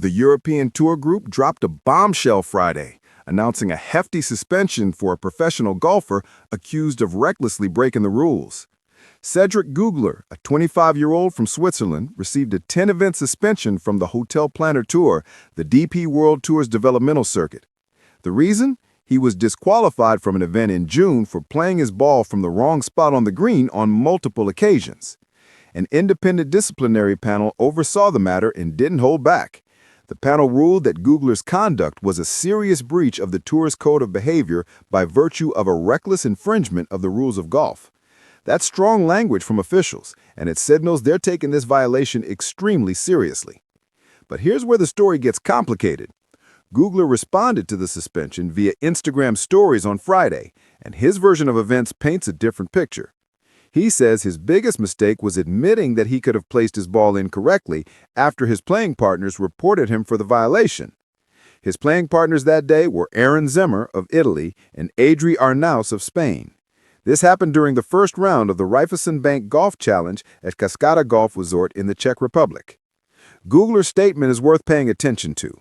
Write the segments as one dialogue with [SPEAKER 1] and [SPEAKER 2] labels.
[SPEAKER 1] The European Tour Group dropped a bombshell Friday, announcing a hefty suspension for a professional golfer accused of recklessly breaking the rules. Cedric Gugler, a 25-year-old from Switzerland, received a 10-event suspension from the Hotel Planner Tour, the DP World Tour's developmental circuit. The reason? He was disqualified from an event in June for playing his ball from the wrong spot on the green on multiple occasions. An independent disciplinary panel oversaw the matter and didn't hold back. The panel ruled that Gugler's conduct was a serious breach of the tour's code of behavior by virtue of a reckless infringement of the rules of golf. That's strong language from officials, and it signals they're taking this violation extremely seriously. But here's where the story gets complicated. Gugler responded to the suspension via Instagram stories on Friday, and his version of events paints a different picture. He says his biggest mistake was admitting that he could have placed his ball incorrectly after his playing partners reported him for the violation. His playing partners that day were Aaron Zimmer of Italy and Adri Arnaus of Spain. This happened during the first round of the Raiffeisenbank Golf Challenge at Cascada Golf Resort in the Czech Republic. Gugler's statement is worth paying attention to.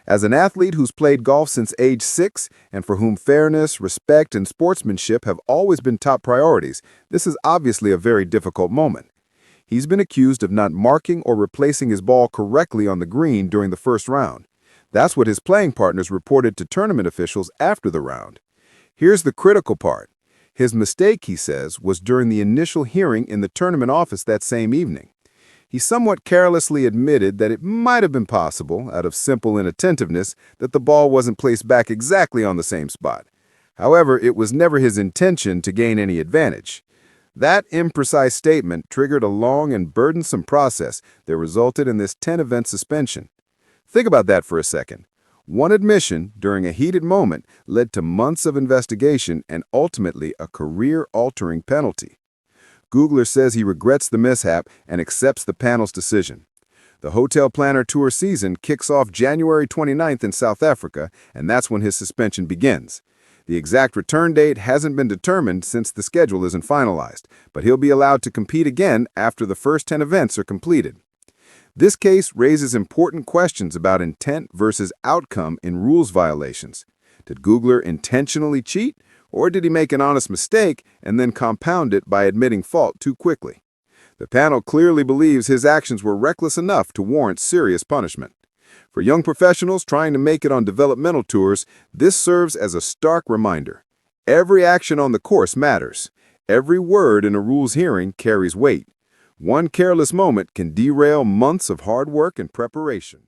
[SPEAKER 1] As an athlete who's played golf since age 6 and for whom fairness, respect, and sportsmanship have always been top priorities, this is obviously a very difficult moment. He's been accused of not marking or replacing his ball correctly on the green during the first round. That's what his playing partners reported to tournament officials after the round. Here's the critical part. His mistake, he says, was during the initial hearing in the tournament office that same evening. He somewhat carelessly admitted that it might have been possible, out of simple inattentiveness, that the ball wasn't placed back exactly on the same spot. However, it was never his intention to gain any advantage. That imprecise statement triggered a long and burdensome process that resulted in this 10-event suspension. Think about that for a second. One admission during a heated moment led to months of investigation and ultimately a career-altering penalty. Gugler says he regrets the mishap and accepts the panel's decision. The Hotel Planner Tour season kicks off January 29th in South Africa, and that's when his suspension begins. The exact return date hasn't been determined since the schedule isn't finalized, but he'll be allowed to compete again after the first 10 events are completed. This case raises important questions about intent versus outcome in rules violations. Did Gugler intentionally cheat? Or did he make an honest mistake and then compound it by admitting fault too quickly? The panel clearly believes his actions were reckless enough to warrant serious punishment. For young professionals trying to make it on developmental tours, this serves as a stark reminder. Every action on the course matters. Every word in a rules hearing carries weight. One careless moment can derail months of hard work and preparation.